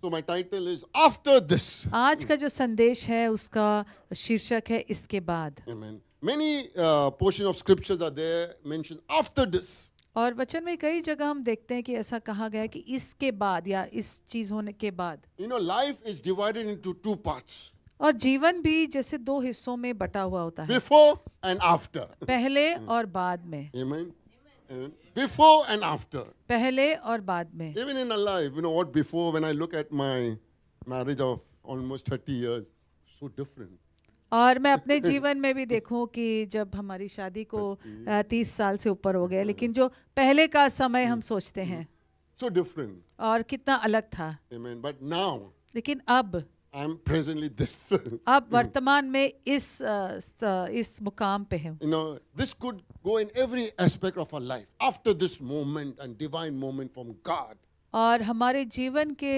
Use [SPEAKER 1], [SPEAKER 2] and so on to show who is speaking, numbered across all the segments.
[SPEAKER 1] So my title is After This.
[SPEAKER 2] आज का जो संदेश है उसका शीर्षक है इसके बाद।
[SPEAKER 1] Amen. Many portions of scriptures are there mentioned after this.
[SPEAKER 2] और वचन में कई जगह हम देखते हैं कि ऐसा कहा गया है कि इसके बाद या इस चीज होने के बाद।
[SPEAKER 1] You know, life is divided into two parts.
[SPEAKER 2] और जीवन भी जैसे दो हिस्सों में बटा हुआ होता है,
[SPEAKER 1] Before and after.
[SPEAKER 2] पहले और बाद में।
[SPEAKER 1] Amen. Amen. Before and after.
[SPEAKER 2] पहले और बाद में।
[SPEAKER 1] Even in our life, you know what, before, when I look at my marriage of almost 30 years, so different.
[SPEAKER 2] और मैं अपने जीवन में भी देखूं कि जब हमारी शादी को 30 साल से ऊपर हो गया, लेकिन जो पहले का समय हम सोचते हैं
[SPEAKER 1] So different.
[SPEAKER 2] और कितना अलग था।
[SPEAKER 1] Amen. But now,
[SPEAKER 2] लेकिन अब
[SPEAKER 1] I'm presently this.
[SPEAKER 2] अब वर्तमान में इस मुकाम पे हैं।
[SPEAKER 1] You know, this could go in every aspect of our life. After this moment and divine moment from God.
[SPEAKER 2] और हमारे जीवन के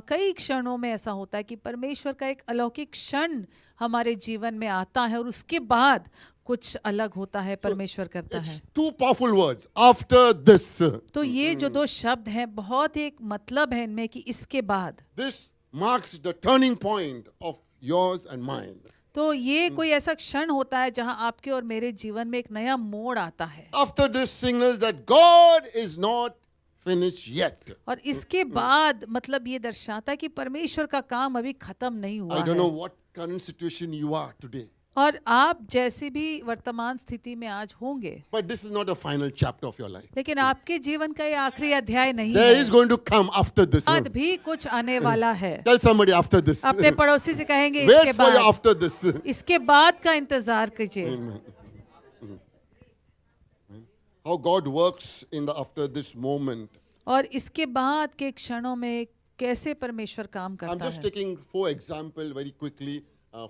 [SPEAKER 2] कई क्षणों में ऐसा होता है कि परमेश्वर का एक अलौकिक क्षण हमारे जीवन में आता है और उसके बाद कुछ अलग होता है, परमेश्वर करता है।
[SPEAKER 1] It's two powerful words. After this.
[SPEAKER 2] तो ये जो दो शब्द हैं बहुत ही एक मतलब है इनमें कि इसके बाद।
[SPEAKER 1] This marks the turning point of yours and mine.
[SPEAKER 2] तो ये कोई ऐसा क्षण होता है जहां आपके और मेरे जीवन में एक नया मोड़ आता है।
[SPEAKER 1] After this signals that God is not finished yet.
[SPEAKER 2] और इसके बाद मतलब ये दर्शाता है कि परमेश्वर का काम अभी खत्म नहीं हुआ
[SPEAKER 1] I don't know
[SPEAKER 2] है।
[SPEAKER 1] what current situation you are today.
[SPEAKER 2] और आप जैसे भी वर्तमान स्थिति में आज होंगे,
[SPEAKER 1] But this is not a final chapter of your life.
[SPEAKER 2] लेकिन आपके जीवन का ये आखिरी अध्याय नहीं
[SPEAKER 1] There
[SPEAKER 2] है।
[SPEAKER 1] is going to come after this.
[SPEAKER 2] बाद भी कुछ आने वाला है।
[SPEAKER 1] Tell somebody after this.
[SPEAKER 2] अपने पड़ोसी से कहेंगे
[SPEAKER 1] Wait
[SPEAKER 2] इसके
[SPEAKER 1] for you
[SPEAKER 2] बाद,
[SPEAKER 1] after this.
[SPEAKER 2] इसके बाद का इंतजार कीजिए।
[SPEAKER 1] How God works in the after this moment.
[SPEAKER 2] और इसके बाद के क्षणों में कैसे परमेश्वर काम
[SPEAKER 1] I'm
[SPEAKER 2] करता
[SPEAKER 1] just
[SPEAKER 2] है।
[SPEAKER 1] taking 4 examples very quickly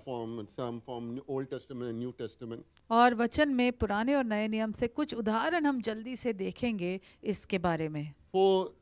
[SPEAKER 1] from Old Testament and New Testament.
[SPEAKER 2] और वचन में पुराने और नए नियम से कुछ उदाहरण हम जल्दी से देखेंगे इसके बारे में।
[SPEAKER 1] For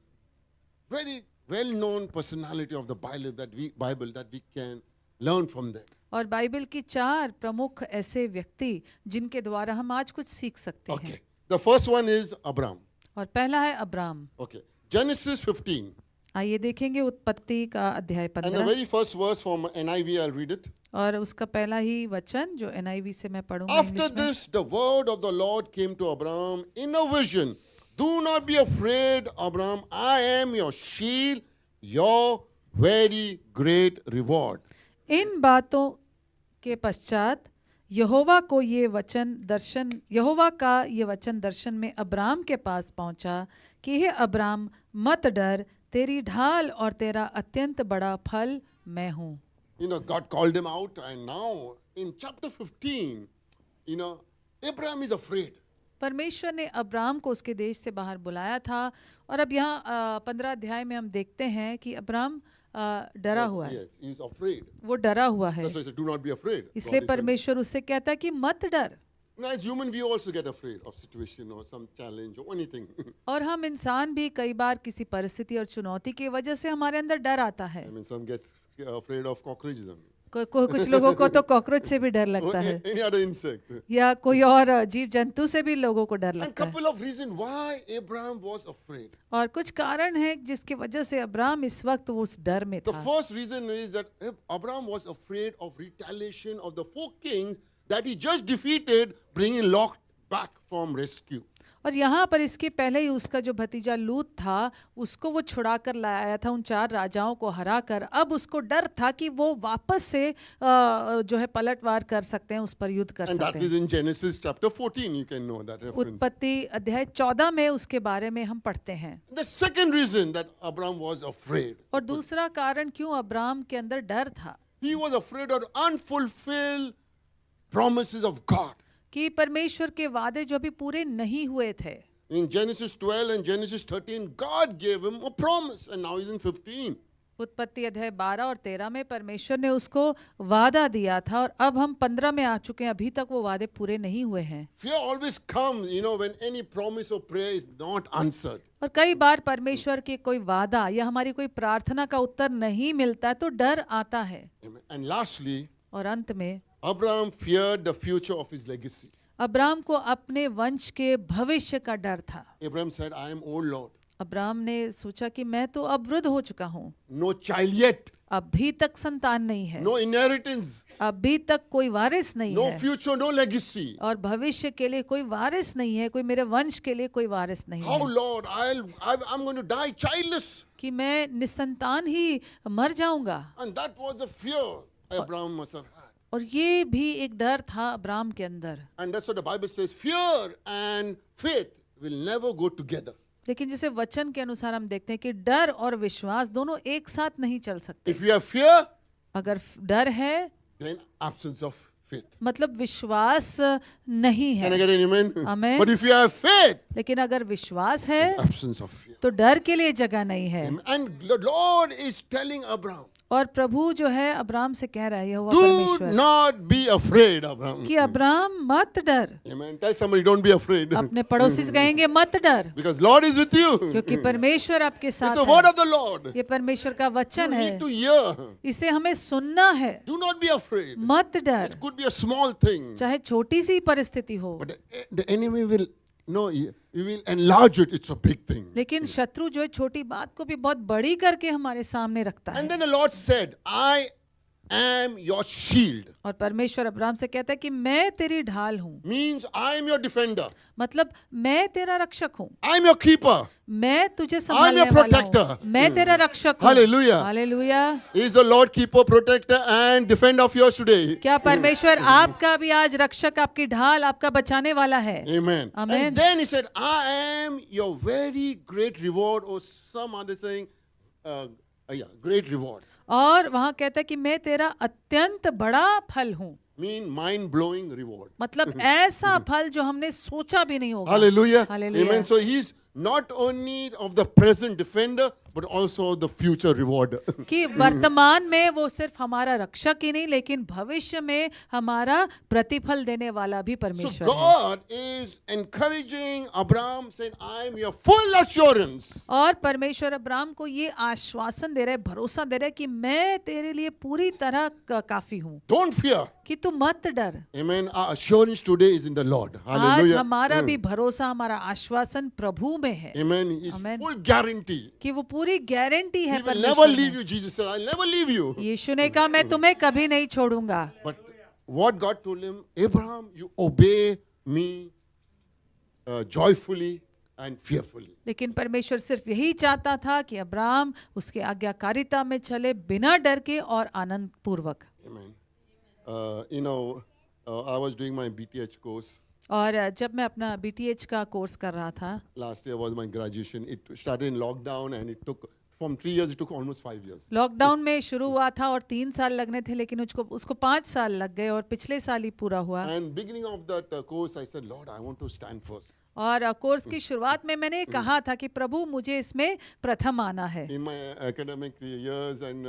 [SPEAKER 1] very well-known personality of the Bible that we can learn from them.
[SPEAKER 2] और बाइबल की 4 प्रमुख ऐसे व्यक्ति जिनके द्वारा हम आज कुछ सीख सकते हैं।
[SPEAKER 1] Okay. The first one is Abraham.
[SPEAKER 2] और पहला है अब्राम।
[SPEAKER 1] Okay. Genesis 15.
[SPEAKER 2] आइए देखेंगे उत्पत्ति का अध्याय
[SPEAKER 1] And the
[SPEAKER 2] 15
[SPEAKER 1] very first verse from NIV, I'll read it.
[SPEAKER 2] और उसका पहला ही वचन जो NIV से मैं पढ़ूंगा
[SPEAKER 1] After
[SPEAKER 2] इंग्लिश में।
[SPEAKER 1] this, the word of the Lord came to Abraham in a vision. Do not be afraid, Abraham. I am your shield, your very great reward.
[SPEAKER 2] इन बातों के पश्चात यहोवा का ये वचन दर्शन में अब्राम के पास पहुंचा कि हे अब्राम मत डर, तेरी ढाल और तेरा अत्यंत बड़ा फल मैं हूँ।
[SPEAKER 1] You know, God called him out, and now in chapter 15, you know, Abraham is afraid.
[SPEAKER 2] परमेश्वर ने अब्राम को उसके देश से बाहर बुलाया था और अब यहाँ 15 अध्याय में हम देखते हैं कि अब्राम डरा हुआ है।
[SPEAKER 1] Yes, he is afraid.
[SPEAKER 2] वो डरा हुआ है,
[SPEAKER 1] That's why he said, do not be afraid. God
[SPEAKER 2] इसलिए
[SPEAKER 1] is saying.
[SPEAKER 2] परमेश्वर उससे कहता है कि मत डर।
[SPEAKER 1] Now, as human, we also get afraid of situation or some challenge or anything.
[SPEAKER 2] और हम इंसान भी कई बार किसी परिस्थिति और चुनौती की वजह से हमारे अंदर डर आता है।
[SPEAKER 1] I mean, some gets afraid of cockroaches.
[SPEAKER 2] कुछ लोगों को तो कॉकरोच से भी डर
[SPEAKER 1] Or
[SPEAKER 2] लगता है,
[SPEAKER 1] any other insect.
[SPEAKER 2] या कोई और जीव जंतु से भी लोगों को डर
[SPEAKER 1] And
[SPEAKER 2] लगता है।
[SPEAKER 1] couple of reasons why Abraham was afraid.
[SPEAKER 2] और कुछ कारण है जिसकी वजह से अब्राम इस वक्त वो उस डर में
[SPEAKER 1] The
[SPEAKER 2] था।
[SPEAKER 1] first reason is that Abraham was afraid of retaliation of the 4 kings that he just defeated, bringing Lot back from rescue.
[SPEAKER 2] और यहाँ पर इसके पहले ही उसका जो भतीजा लूत था उसको वो छुड़ा कर लाया था, उन 4 राजाओं को हरा कर। अब उसको डर था कि वो वापस से जो है पलटवार कर सकते हैं, उस पर युद्ध कर
[SPEAKER 1] And that
[SPEAKER 2] सकते
[SPEAKER 1] is
[SPEAKER 2] हैं।
[SPEAKER 1] in Genesis chapter 14, you can know that reference.
[SPEAKER 2] उत्पत्ति अध्याय 14 में उसके बारे में हम पढ़ते हैं।
[SPEAKER 1] The second reason that Abraham was afraid,
[SPEAKER 2] और दूसरा कारण क्यों अब्राम के अंदर डर था
[SPEAKER 1] he was afraid of unfulfilled promises of God.
[SPEAKER 2] कि परमेश्वर के वादे जो अभी पूरे नहीं हुए थे।
[SPEAKER 1] In Genesis 12 and Genesis 13, God gave him a promise, and now he's in 15.
[SPEAKER 2] उत्पत्ति अध्याय 12 और 13 में परमेश्वर ने उसको वादा दिया था और अब हम 15 में आ चुके हैं, अभी तक वो वादे पूरे नहीं हुए हैं।
[SPEAKER 1] Fear always comes, you know, when any promise or prayer is not answered.
[SPEAKER 2] और कई बार परमेश्वर के कोई वादा या हमारी कोई प्रार्थना का उत्तर नहीं मिलता है तो डर आता है।
[SPEAKER 1] Amen. And lastly,
[SPEAKER 2] और अंत में
[SPEAKER 1] Abraham feared the future of his legacy.
[SPEAKER 2] Abram को अपने वंश के भविष्य का डर था।
[SPEAKER 1] Abraham said, I am old, Lord.
[SPEAKER 2] Abraham ने सोचा कि मैं तो अब वृद्ध हो चुका हूँ,
[SPEAKER 1] no child yet,
[SPEAKER 2] अभी तक संतान नहीं है,
[SPEAKER 1] no inheritance,
[SPEAKER 2] अभी तक कोई वारिस नहीं
[SPEAKER 1] no
[SPEAKER 2] है,
[SPEAKER 1] future, no legacy.
[SPEAKER 2] और भविष्य के लिए कोई वारिस नहीं है, कोई मेरे वंश के लिए कोई वारिस नहीं
[SPEAKER 1] How,
[SPEAKER 2] है,
[SPEAKER 1] Lord? I'm going to die childless.
[SPEAKER 2] कि मैं निसंतान ही मर जाऊंगा।
[SPEAKER 1] And that was a fear Abraham must have had.
[SPEAKER 2] और ये भी एक डर था अब्राहम के अंदर।
[SPEAKER 1] And that's what the Bible says. Fear and faith will never go together.
[SPEAKER 2] लेकिन जैसे वचन के अनुसार हम देखते हैं कि डर और विश्वास दोनों एक साथ नहीं चल सकते।
[SPEAKER 1] If you have fear,
[SPEAKER 2] अगर डर है
[SPEAKER 1] then absence of faith.
[SPEAKER 2] मतलब विश्वास नहीं
[SPEAKER 1] Can I
[SPEAKER 2] है,
[SPEAKER 1] get an amen?
[SPEAKER 2] Amen.
[SPEAKER 1] But if you have faith,
[SPEAKER 2] लेकिन अगर विश्वास है
[SPEAKER 1] absence of fear.
[SPEAKER 2] तो डर के लिए जगह नहीं है।
[SPEAKER 1] And the Lord is telling Abraham,
[SPEAKER 2] और प्रभु जो है अब्राहम से कह रहा है यहोवा
[SPEAKER 1] do
[SPEAKER 2] परमेश्वर
[SPEAKER 1] not be afraid, Abraham.
[SPEAKER 2] कि अब्राहम मत डर।
[SPEAKER 1] Amen. Tell somebody, don't be afraid.
[SPEAKER 2] अपने पड़ोसी से कहेंगे मत डर,
[SPEAKER 1] Because Lord is with you.
[SPEAKER 2] क्योंकि परमेश्वर आपके
[SPEAKER 1] It's
[SPEAKER 2] साथ
[SPEAKER 1] the word
[SPEAKER 2] है।
[SPEAKER 1] of the Lord.
[SPEAKER 2] ये परमेश्वर का
[SPEAKER 1] You
[SPEAKER 2] वचन है,
[SPEAKER 1] need to hear.
[SPEAKER 2] इसे हमें सुनना है।
[SPEAKER 1] Do not be afraid.
[SPEAKER 2] मत डर,
[SPEAKER 1] It could be a small thing,
[SPEAKER 2] चाहे छोटी सी परिस्थिति हो,
[SPEAKER 1] but the enemy will, no, he will enlarge it. It's a big thing.
[SPEAKER 2] लेकिन शत्रु जो है छोटी बात को भी बहुत बड़ी करके हमारे सामने रखता है।
[SPEAKER 1] And then the Lord said, I am your shield.
[SPEAKER 2] और परमेश्वर अब्राहम से कहता है कि मैं तेरी ढाल हूँ,
[SPEAKER 1] Means I am your defender.
[SPEAKER 2] मतलब मैं तेरा रक्षक हूँ,
[SPEAKER 1] I am your keeper.
[SPEAKER 2] मैं तुझे
[SPEAKER 1] I'm
[SPEAKER 2] संभालने
[SPEAKER 1] your
[SPEAKER 2] वाला
[SPEAKER 1] protector.
[SPEAKER 2] हूँ, मैं तेरा रक्षक हूँ।
[SPEAKER 1] Hallelujah.
[SPEAKER 2] Hallelujah.
[SPEAKER 1] He is the Lord, keeper, protector, and defender of yours today.
[SPEAKER 2] क्या परमेश्वर आपका भी आज रक्षक, आपकी ढाल, आपका बचाने वाला है?
[SPEAKER 1] Amen.
[SPEAKER 2] Amen.
[SPEAKER 1] And then he said, I am your very great reward, or some other saying, great reward.
[SPEAKER 2] और वहाँ कहता है कि मैं तेरा अत्यंत बड़ा फल हूँ,
[SPEAKER 1] Mean mind-blowing reward.
[SPEAKER 2] मतलब ऐसा फल जो हमने सोचा भी नहीं होगा।
[SPEAKER 1] Hallelujah.
[SPEAKER 2] Hallelujah.
[SPEAKER 1] Amen. So he's not only of the present defender, but also the future rewarder.
[SPEAKER 2] कि वर्तमान में वो सिर्फ हमारा रक्षक ही नहीं, लेकिन भविष्य में हमारा प्रतिफल देने वाला भी
[SPEAKER 1] So
[SPEAKER 2] परमेश्वर है।
[SPEAKER 1] God is encouraging Abraham, saying, I am your full assurance.
[SPEAKER 2] और परमेश्वर अब्राहम को ये आश्वासन दे रहा है, भरोसा दे रहा है कि मैं तेरे लिए पूरी तरह काफी हूँ,
[SPEAKER 1] Don't fear.
[SPEAKER 2] कि तू मत डर।
[SPEAKER 1] Amen. Our assurance today is in the Lord.
[SPEAKER 2] आज
[SPEAKER 1] Hallelujah.
[SPEAKER 2] हमारा भी भरोसा, हमारा आश्वासन प्रभु में है,
[SPEAKER 1] Amen. It's
[SPEAKER 2] Amen.
[SPEAKER 1] full guarantee.
[SPEAKER 2] कि वो पूरी गारंटी है
[SPEAKER 1] He will never
[SPEAKER 2] परमेश्वर
[SPEAKER 1] leave
[SPEAKER 2] में।
[SPEAKER 1] you. Jesus said, I'll never leave you.
[SPEAKER 2] यीशु ने कहा मैं तुम्हें कभी नहीं छोड़ूंगा।
[SPEAKER 1] But what God told him, Abraham, you obey me joyfully and fearfully.
[SPEAKER 2] लेकिन परमेश्वर सिर्फ यही चाहता था कि अब्राहम उसके आज्ञाकारिता में चले, बिना डर के और आनंद पूर्वक।
[SPEAKER 1] Amen. I was doing my BTH course.
[SPEAKER 2] और जब मैं अपना BTH का कोर्स कर रहा था,
[SPEAKER 1] Last year was my graduation. It started in lockdown and it took, from 3 years, it took almost 5 years.
[SPEAKER 2] Lockdown में शुरू हुआ था और 3 साल लगने थे, लेकिन उसको 5 साल लग गए और पिछले साल ही पूरा हुआ।
[SPEAKER 1] And beginning of that course, I said, Lord, I want to stand first.
[SPEAKER 2] और कोर्स की शुरुआत में मैंने कहा था कि प्रभु मुझे इसमें प्रथम आना है।
[SPEAKER 1] In my academic years and,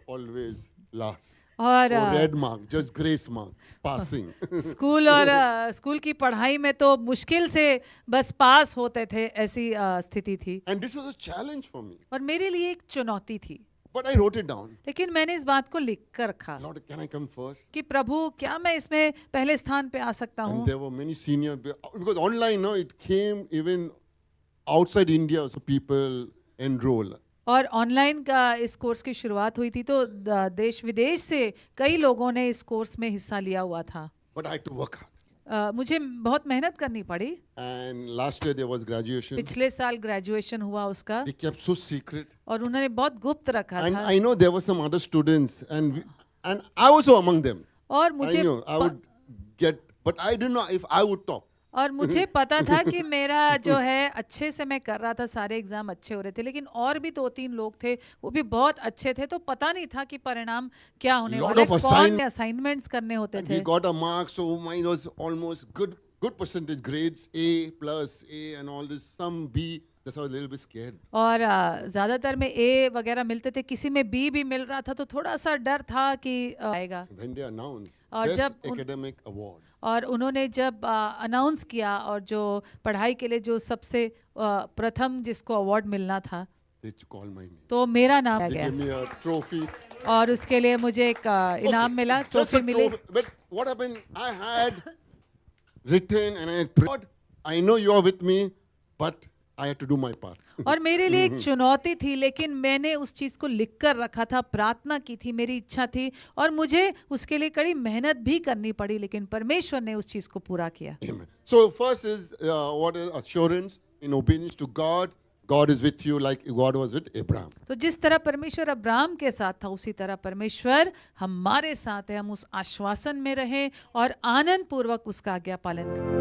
[SPEAKER 1] always last.
[SPEAKER 2] और
[SPEAKER 1] Or red mark, just grace mark, passing.
[SPEAKER 2] School की पढ़ाई में तो मुश्किल से बस पास होते थे, ऐसी स्थिति थी।
[SPEAKER 1] And this was a challenge for me.
[SPEAKER 2] और मेरे लिए एक चुनौती थी,
[SPEAKER 1] But I wrote it down.
[SPEAKER 2] लेकिन मैंने इस बात को लिख कर रखा
[SPEAKER 1] Lord, can I come first?
[SPEAKER 2] कि प्रभु क्या मैं इसमें पहले स्थान पे आ सकता
[SPEAKER 1] And
[SPEAKER 2] हूँ?
[SPEAKER 1] there were many senior, because online, no, it came even outside India, so people enroll.
[SPEAKER 2] और ऑनलाइन का इस कोर्स की शुरुआत हुई थी, तो देश विदेश से कई लोगों ने इस कोर्स में हिस्सा लिया हुआ था।
[SPEAKER 1] But I had to work hard.
[SPEAKER 2] मुझे बहुत मेहनत करनी पड़ी।
[SPEAKER 1] And last year there was graduation.
[SPEAKER 2] पिछले साल ग्रेजुएशन हुआ उसका,
[SPEAKER 1] They kept so secret.
[SPEAKER 2] और उन्होंने बहुत गुप्त रखा
[SPEAKER 1] And
[SPEAKER 2] था।
[SPEAKER 1] I know there were some other students, and I was also among them.
[SPEAKER 2] और
[SPEAKER 1] I
[SPEAKER 2] मुझे
[SPEAKER 1] knew I would get, but I didn't know if I would top.
[SPEAKER 2] और मुझे पता था कि मेरा जो है अच्छे से मैं कर रहा था, सारे एग्जाम अच्छे हो रहे थे, लेकिन और भी 2-3 लोग थे वो भी बहुत अच्छे थे, तो पता नहीं था कि परिणाम क्या होने
[SPEAKER 1] Lot
[SPEAKER 2] वाला है,
[SPEAKER 1] of
[SPEAKER 2] कौन असाइनमेंट्स करने होते
[SPEAKER 1] And
[SPEAKER 2] थे।
[SPEAKER 1] we got a mark, so mine was almost good percentage grades, A plus A and all this, some B. That's why I was a little bit scared.
[SPEAKER 2] और ज़्यादातर में ए वगैरह मिलते थे, किसी में बी भी मिल रहा था, तो थोड़ा सा डर था कि आएगा।
[SPEAKER 1] When they announced
[SPEAKER 2] और
[SPEAKER 1] Best
[SPEAKER 2] जब
[SPEAKER 1] Academic Award,
[SPEAKER 2] और उन्होंने जब अनाउंस किया और जो पढ़ाई के लिए जो सबसे प्रथम जिसको अवार्ड मिलना था,
[SPEAKER 1] they called my name.
[SPEAKER 2] तो मेरा नाम आ
[SPEAKER 1] They
[SPEAKER 2] गया
[SPEAKER 1] gave me a trophy.
[SPEAKER 2] और उसके लिए मुझे एक इनाम मिला,
[SPEAKER 1] Just a
[SPEAKER 2] ट्रॉफी मिली।
[SPEAKER 1] trophy. But what happened? I had written and I had prayed, "Lord, I know you are with me, but I had to do my part.
[SPEAKER 2] और मेरे लिए एक चुनौती थी, लेकिन मैंने उस चीज को लिख कर रखा था, प्रार्थना की थी, मेरी इच्छा थी और मुझे उसके लिए कड़ी मेहनत भी करनी पड़ी, लेकिन परमेश्वर ने उस चीज को पूरा किया।
[SPEAKER 1] Amen. So first is what is assurance in obedience to God. God is with you like God was with Abraham.
[SPEAKER 2] तो जिस तरह परमेश्वर अब्राहम के साथ था, उसी तरह परमेश्वर हमारे साथ है। हम उस आश्वासन में रहें और आनंद पूर्वक उसका आज्ञा पालन करें।